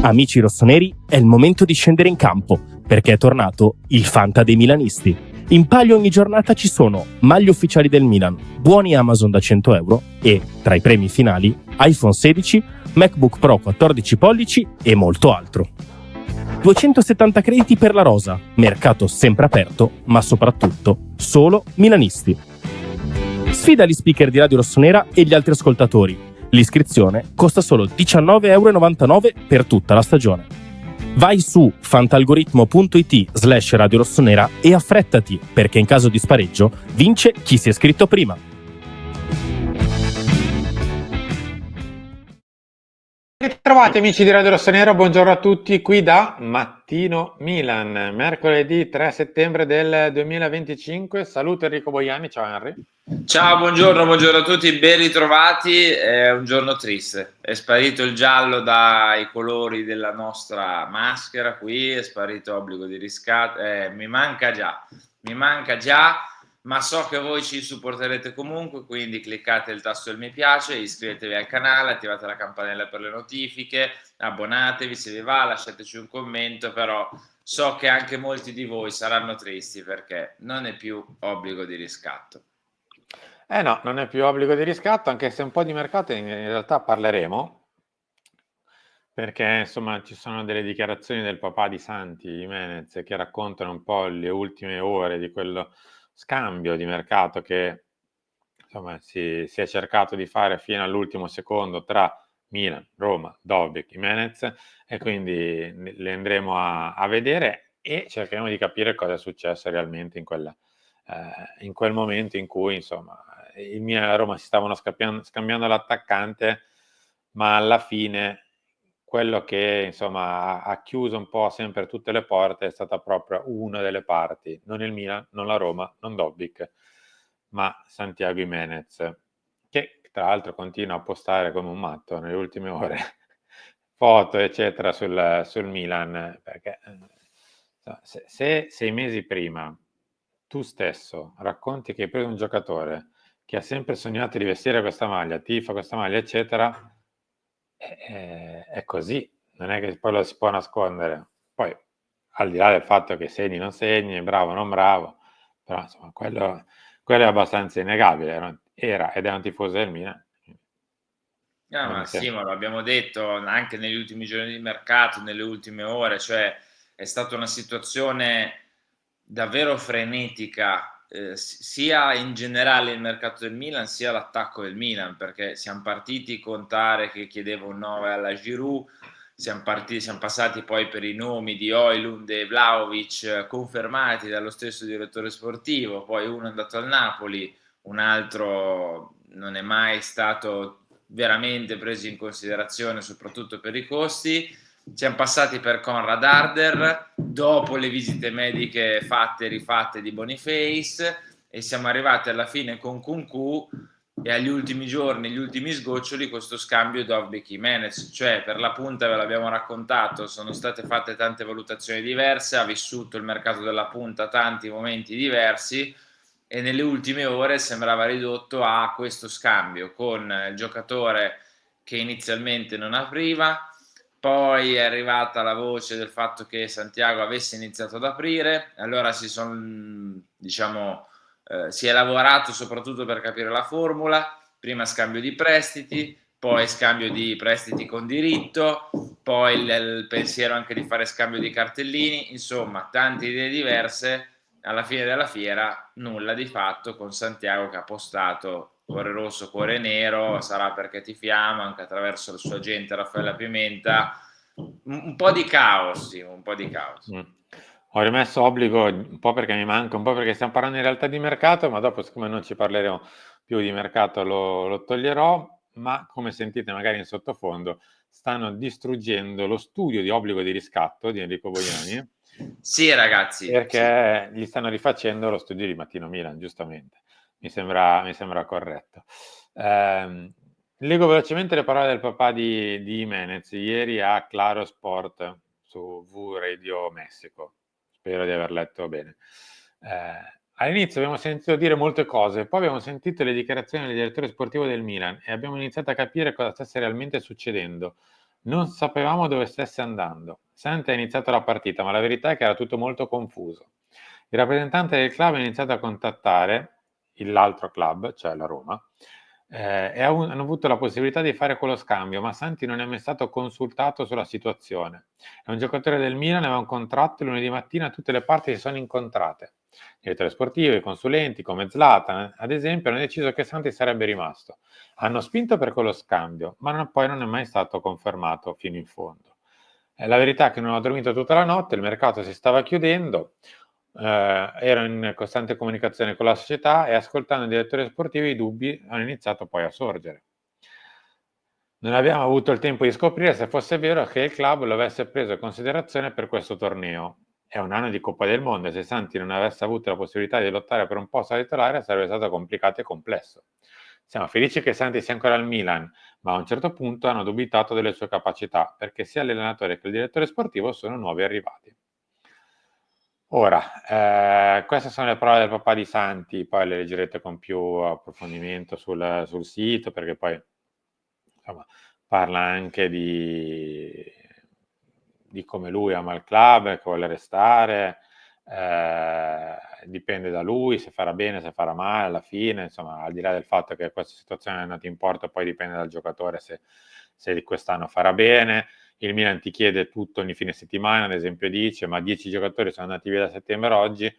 Amici rossoneri, è il momento di scendere in campo, perché è tornato il Fanta dei milanisti. In palio ogni giornata ci sono maglie ufficiali del Milan, buoni Amazon da 100 euro e, tra i premi finali, iPhone 16, MacBook Pro 14 pollici e molto altro. 270 crediti per la rosa, mercato sempre aperto, ma soprattutto solo milanisti. Sfida gli speaker di Radio Rossonera e gli altri ascoltatori. L'iscrizione costa solo 19,99 € per tutta la stagione. Vai su fantalgoritmo.it/Radio Rossonera e affrettati, perché in caso di spareggio vince chi si è iscritto prima. Ritrovati amici di Radio Rossonera, buongiorno a tutti, qui da Mattino Milan, mercoledì 3 settembre del 2025. Saluto Enrico Boiani, ciao Henry. Ciao, buongiorno a tutti, ben ritrovati. È un giorno triste, è sparito il giallo dai colori della nostra maschera qui, è sparito obbligo di riscatto, mi manca già, ma so che voi ci supporterete comunque, quindi cliccate il tasto del mi piace, iscrivetevi al canale, attivate la campanella per le notifiche, abbonatevi se vi va, lasciateci un commento, però so che anche molti di voi saranno tristi perché non è più obbligo di riscatto. No, non è più obbligo di riscatto, anche se un po' di mercato in realtà parleremo, perché insomma ci sono delle dichiarazioni del papà di Santi Jimenez che raccontano un po' le ultime ore di quello scambio di mercato che insomma si è cercato di fare fino all'ultimo secondo tra Milan, Roma, Dobbik, Jimenez, e quindi le andremo a vedere e cercheremo di capire cosa è successo realmente in quel momento in cui insomma il Milan e la Roma si stavano scambiando l'attaccante, ma alla fine quello che insomma ha chiuso un po' sempre tutte le porte è stata proprio una delle parti, non il Milan, non la Roma, non Dobbik, ma Santiago Jimenez, che tra l'altro continua a postare come un matto nelle ultime ore foto eccetera sul Milan, perché se 6 mesi prima tu stesso racconti che hai preso un giocatore che ha sempre sognato di vestire questa maglia, tifa questa maglia eccetera, è così, non è che poi lo si può nascondere. Poi al di là del fatto che segni non segni, bravo non bravo, però insomma quello è abbastanza innegabile, era ed è un tifoso del Milan. Ma sì, ma l'abbiamo detto anche negli ultimi giorni di mercato, nelle ultime ore, cioè è stata una situazione davvero frenetica, sia in generale il mercato del Milan, sia l'attacco del Milan, perché siamo partiti con Tare che chiedeva un 9 alla Giroud, siamo passati poi per i nomi di Højlund e Vlahovic confermati dallo stesso direttore sportivo, poi uno è andato al Napoli, un altro non è mai stato veramente preso in considerazione, soprattutto per i costi. Siamo passati per Konrad Harder dopo le visite mediche fatte e rifatte di Boniface e siamo arrivati alla fine con Kunku e agli ultimi giorni, gli ultimi sgoccioli, questo scambio Dovbyk-Jimenez, cioè per la punta ve l'abbiamo raccontato, sono state fatte tante valutazioni diverse, ha vissuto il mercato della punta tanti momenti diversi e nelle ultime ore sembrava ridotto a questo scambio con il giocatore che inizialmente non apriva, poi è arrivata la voce del fatto che Santiago avesse iniziato ad aprire, allora si è lavorato soprattutto per capire la formula, prima scambio di prestiti, poi scambio di prestiti con diritto, poi il pensiero anche di fare scambio di cartellini, insomma tante idee diverse. Alla fine della fiera nulla di fatto, con Santiago che ha postato cuore rosso, cuore nero, sarà perché tifiamo, anche attraverso il suo agente Raffaella Pimenta, un po' di caos, sì, un po' di caos. Ho rimesso obbligo un po' perché mi manca, un po' perché stiamo parlando in realtà di mercato, ma dopo siccome non ci parleremo più di mercato lo toglierò, ma come sentite magari in sottofondo stanno distruggendo lo studio di obbligo di riscatto di Enrico Boiani. Sì, ragazzi. Perché gli stanno rifacendo lo studio di Mattino Milan, giustamente. Mi sembra corretto. Leggo velocemente le parole del papà di Jimenez ieri a Claro Sport su V Radio Messico. Spero di aver letto bene. All'inizio abbiamo sentito dire molte cose, poi abbiamo sentito le dichiarazioni del direttore sportivo del Milan e abbiamo iniziato a capire cosa stesse realmente succedendo. Non sapevamo dove stesse andando. Santi ha iniziato la partita, ma la verità è che era tutto molto confuso. Il rappresentante del club ha iniziato a contattare l'altro club, cioè la Roma, e hanno avuto la possibilità di fare quello scambio, ma Santi non è mai stato consultato sulla situazione. È un giocatore del Milan, aveva un contratto, lunedì mattina tutte le parti si sono incontrate. I direttori sportivi, i consulenti, come Zlatan, ad esempio, hanno deciso che Santi sarebbe rimasto. Hanno spinto per quello scambio, ma poi non è mai stato confermato fino in fondo. La verità è che non ho dormito tutta la notte, il mercato si stava chiudendo, ero in costante comunicazione con la società e ascoltando i direttori sportivi i dubbi hanno iniziato poi a sorgere. Non abbiamo avuto il tempo di scoprire se fosse vero che il club lo avesse preso in considerazione per questo torneo. È un anno di Coppa del Mondo e se Santi non avesse avuto la possibilità di lottare per un posto da titolare sarebbe stato complicato e complesso. Siamo felici che Santi sia ancora al Milan, ma a un certo punto hanno dubitato delle sue capacità perché sia l'allenatore che il direttore sportivo sono nuovi arrivati. Ora, queste sono le parole del papà di Santi, poi le leggerete con più approfondimento sul sito perché poi insomma, parla anche di come lui ama il club, che vuole restare, dipende da lui se farà bene, se farà male alla fine, insomma, al di là del fatto che questa situazione è andata in porto, poi dipende dal giocatore se quest'anno farà bene. Il Milan ti chiede tutto ogni fine settimana, ad esempio dice, ma 10 giocatori sono andati via da settembre oggi,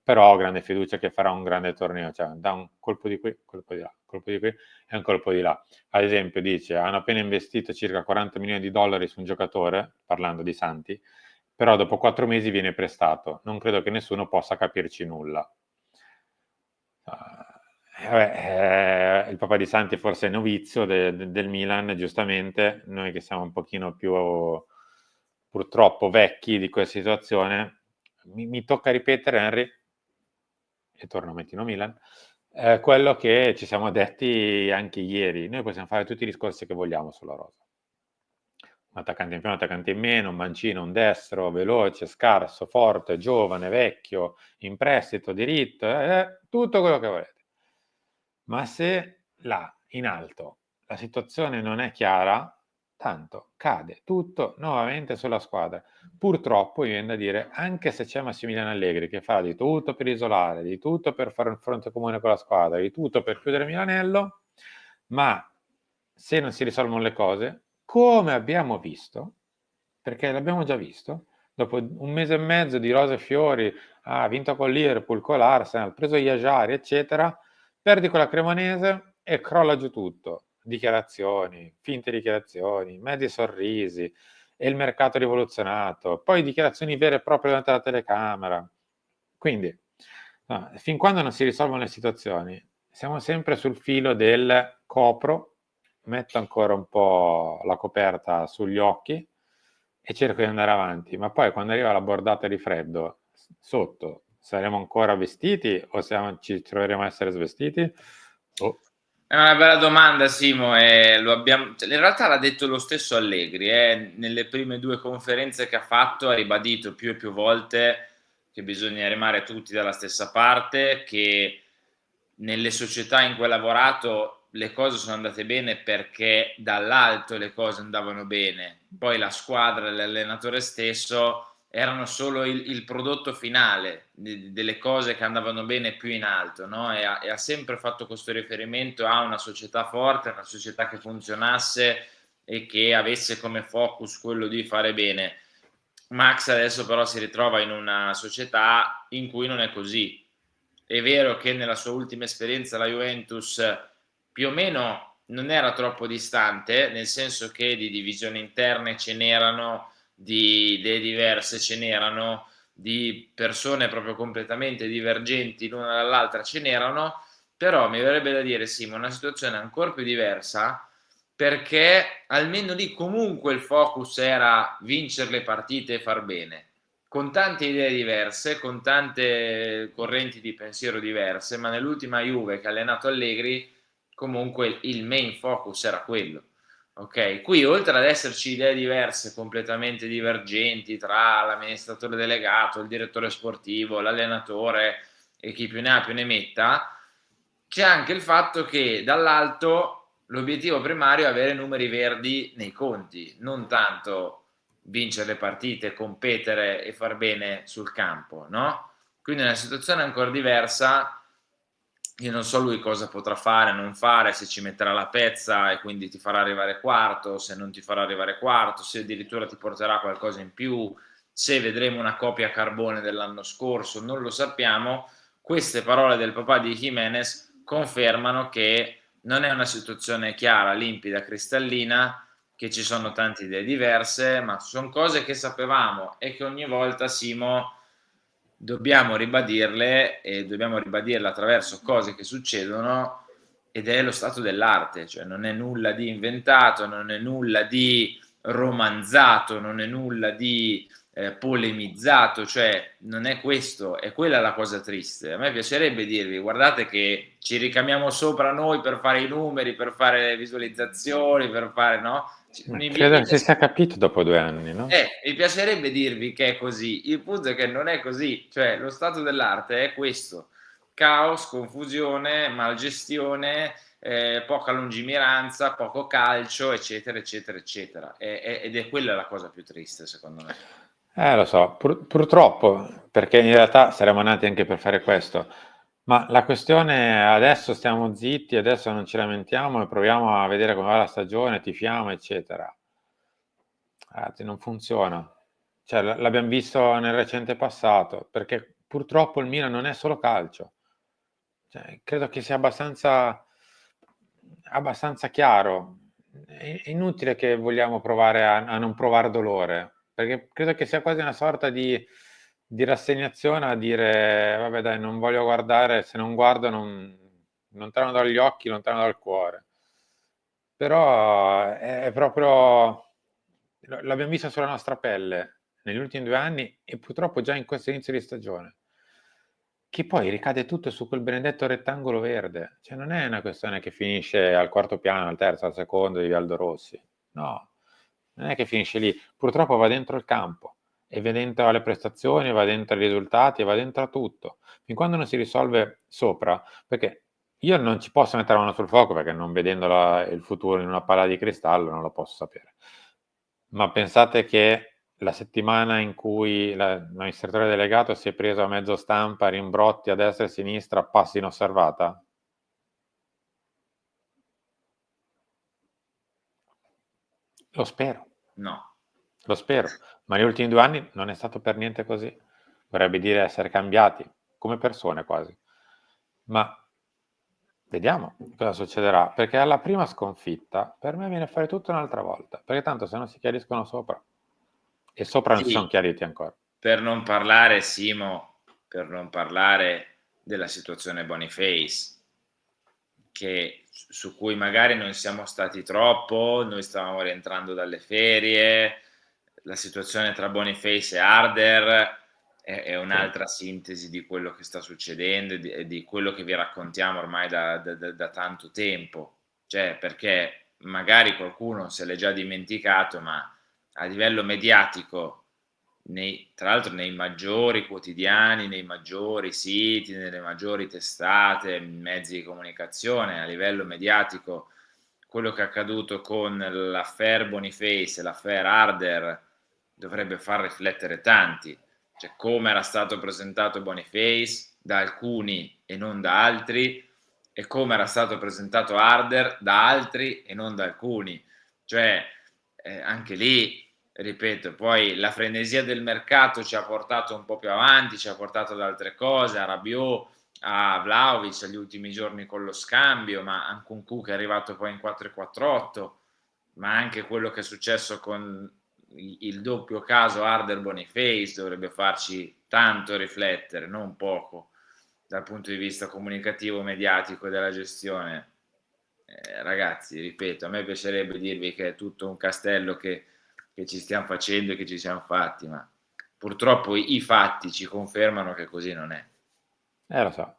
però ho grande fiducia che farà un grande torneo, cioè da un colpo di qui, colpo di là, colpo di qui e un colpo di là. Ad esempio dice, hanno appena investito circa 40 milioni di dollari su un giocatore, parlando di Santi, però dopo 4 mesi viene prestato. Non credo che nessuno possa capirci nulla. Il papà di Santi forse è novizio del Milan, giustamente, noi che siamo un pochino più purtroppo vecchi di questa situazione, mi tocca ripetere, Henry, e torno a Mettino Milan, quello che ci siamo detti anche ieri. Noi possiamo fare tutti i discorsi che vogliamo sulla rosa. Un attaccante in più, un attaccante in meno, un mancino, un destro, veloce, scarso, forte, giovane, vecchio, in prestito, diritto, tutto quello che volete. Ma se là, in alto, la situazione non è chiara, tanto cade tutto nuovamente sulla squadra. Purtroppo, mi viene da dire, anche se c'è Massimiliano Allegri che fa di tutto per isolare, di tutto per fare un fronte comune con la squadra, di tutto per chiudere Milanello, ma se non si risolvono le cose, come abbiamo visto, perché l'abbiamo già visto, dopo un mese e mezzo di rose e fiori, ha vinto con Liverpool, con l'Arsenal, preso Iajari, eccetera, perdi con la Cremonese e crolla giù tutto. Dichiarazioni, finte dichiarazioni, mezzi sorrisi, e il mercato rivoluzionato, poi dichiarazioni vere e proprie davanti alla telecamera. Quindi, no, fin quando non si risolvono le situazioni, siamo sempre sul filo del copro, metto ancora un po' la coperta sugli occhi e cerco di andare avanti, ma poi quando arriva la bordata di freddo sotto, saremo ancora vestiti o ci troveremo a essere svestiti? Oh. È una bella domanda, Simo, e cioè, in realtà l'ha detto lo stesso Allegri, nelle prime 2 conferenze che ha fatto ha ribadito più e più volte che bisogna remare tutti dalla stessa parte, che nelle società in cui ha lavorato le cose sono andate bene perché dall'alto le cose andavano bene, poi la squadra, l'allenatore stesso erano solo il prodotto finale delle cose che andavano bene più in alto, no? E ha sempre fatto questo riferimento a una società forte, una società che funzionasse e che avesse come focus quello di fare bene. Max adesso però si ritrova in una società in cui non è così. È vero che nella sua ultima esperienza la Juventus più o meno non era troppo distante, nel senso che di divisioni interne ce n'erano, di idee diverse ce n'erano, di persone proprio completamente divergenti l'una dall'altra ce n'erano, però mi verrebbe da dire sì, ma una situazione ancora più diversa, perché almeno lì comunque il focus era vincere le partite e far bene, con tante idee diverse, con tante correnti di pensiero diverse, ma nell'ultima Juve che ha allenato Allegri comunque il main focus era quello. Ok, qui oltre ad esserci idee diverse, completamente divergenti tra l'amministratore delegato, il direttore sportivo, l'allenatore e chi più ne ha più ne metta, c'è anche il fatto che dall'alto l'obiettivo primario è avere numeri verdi nei conti, non tanto vincere le partite, competere e far bene sul campo, no? Quindi è una situazione ancora diversa. Io non so lui cosa potrà fare, non fare, se ci metterà la pezza e quindi ti farà arrivare quarto, se non ti farà arrivare quarto, se addirittura ti porterà qualcosa in più, se vedremo una copia carbone dell'anno scorso, non lo sappiamo. Queste parole del papà di Jimenez confermano che non è una situazione chiara, limpida, cristallina, che ci sono tante idee diverse, ma sono cose che sapevamo e che ogni volta, Simo, dobbiamo ribadirle e dobbiamo ribadirle attraverso cose che succedono, ed è lo stato dell'arte, cioè non è nulla di inventato, non è nulla di romanzato, non è nulla di polemizzato, cioè non è questo, è quella la cosa triste. A me piacerebbe dirvi, guardate che ci ricamiamo sopra noi per fare i numeri, per fare le visualizzazioni, per fare, no? Credo che si sia capito dopo 2 anni, no? Mi piacerebbe dirvi che è così, il punto è che non è così, cioè lo stato dell'arte è questo: caos, confusione, malgestione, poca lungimiranza, poco calcio, eccetera, eccetera, eccetera. Ed è quella la cosa più triste, secondo me. Lo so, purtroppo, perché in realtà saremmo nati anche per fare questo, ma la questione è adesso stiamo zitti, adesso non ci lamentiamo e proviamo a vedere come va la stagione, tifiamo, eccetera. Ragazzi, non funziona. Cioè, l'abbiamo visto nel recente passato, perché purtroppo il Milan non è solo calcio. Cioè, credo che sia abbastanza chiaro. È inutile che vogliamo provare a non provare dolore, perché credo che sia quasi una sorta di rassegnazione a dire, vabbè dai, non voglio guardare, se non guardo lontano dagli occhi, lontano dal cuore. Però è proprio, l'abbiamo visto sulla nostra pelle negli ultimi 2 anni e purtroppo già in questo inizio di stagione, che poi ricade tutto su quel benedetto rettangolo verde. Cioè non è una questione che finisce al quarto piano, al terzo, al secondo di Aldo Rossi. No, non è che finisce lì. Purtroppo va dentro il campo e va dentro alle prestazioni, va dentro ai risultati, va dentro a tutto. Fin quando non si risolve sopra, perché io non ci posso mettere la mano sul fuoco perché non vedendo il futuro in una palla di cristallo non lo posso sapere. Ma pensate che la settimana in cui l'amministratore delegato si è preso a mezzo stampa rimbrotti a destra e a sinistra, passi inosservata? Lo spero. No. Lo spero, ma negli ultimi 2 anni non è stato per niente così. Vorrebbe dire essere cambiati, come persone quasi. Ma vediamo cosa succederà, perché alla prima sconfitta per me viene a fare tutto un'altra volta, perché tanto se non si chiariscono sopra, e sopra non si sono chiariti ancora. Per non parlare, Simo, per non parlare della situazione Boniface, su cui magari non siamo stati troppo, noi stavamo rientrando dalle ferie, la situazione tra Boniface e Harder è un'altra sintesi di quello che sta succedendo e di quello che vi raccontiamo ormai da tanto tempo, cioè perché magari qualcuno se l'è già dimenticato, ma a livello mediatico, tra l'altro nei maggiori quotidiani, nei maggiori siti, nelle maggiori testate, mezzi di comunicazione, a livello mediatico, quello che è accaduto con l'affair Boniface e l'affair Harder dovrebbe far riflettere tanti, cioè come era stato presentato Boniface da alcuni e non da altri, e come era stato presentato Harder da altri e non da alcuni, cioè anche lì, ripeto, poi la frenesia del mercato ci ha portato un po' più avanti, ci ha portato ad altre cose, a Rabiot, a Vlahovic agli ultimi giorni con lo scambio, ma anche un Cu che è arrivato poi in 4-4-8, ma anche quello che è successo con il doppio caso Harder-Boniface dovrebbe farci tanto riflettere, non poco, dal punto di vista comunicativo, mediatico e della gestione. Ragazzi, ripeto, a me piacerebbe dirvi che è tutto un castello che ci stiamo facendo e che ci siamo fatti, ma purtroppo i fatti ci confermano che così non è. Lo so.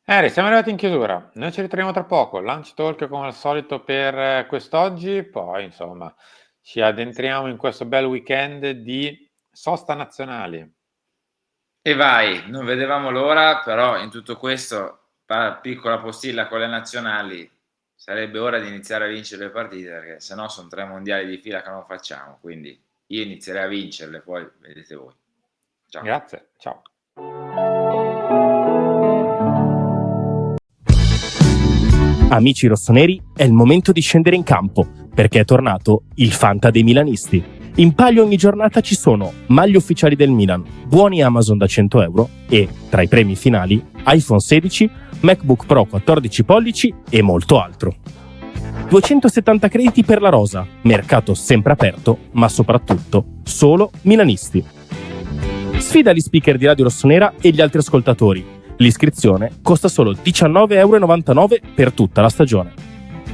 Siamo arrivati in chiusura, noi ci ritroviamo tra poco, Lunch Talk come al solito per quest'oggi, poi insomma ci addentriamo in questo bel weekend di sosta nazionali. E vai, non vedevamo l'ora, però in tutto questo, piccola postilla con le nazionali, sarebbe ora di iniziare a vincere le partite, perché sennò sono 3 mondiali di fila che non facciamo, quindi io inizierei a vincerle, poi vedete voi. Ciao. Grazie, ciao. Amici rossoneri, è il momento di scendere in campo, perché è tornato il Fanta dei milanisti. In palio ogni giornata ci sono maglie ufficiali del Milan, buoni Amazon da 100 euro e, tra i premi finali, iPhone 16, MacBook Pro 14 pollici e molto altro. 270 crediti per la rosa, mercato sempre aperto, ma soprattutto solo milanisti. Sfida gli speaker di Radio Rossonera e gli altri ascoltatori. L'iscrizione costa solo 19,99 euro per tutta la stagione.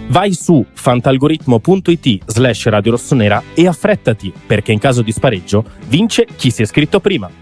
Vai su fantalgoritmo.it/Radio Rossonera e affrettati, perché in caso di spareggio vince chi si è iscritto prima.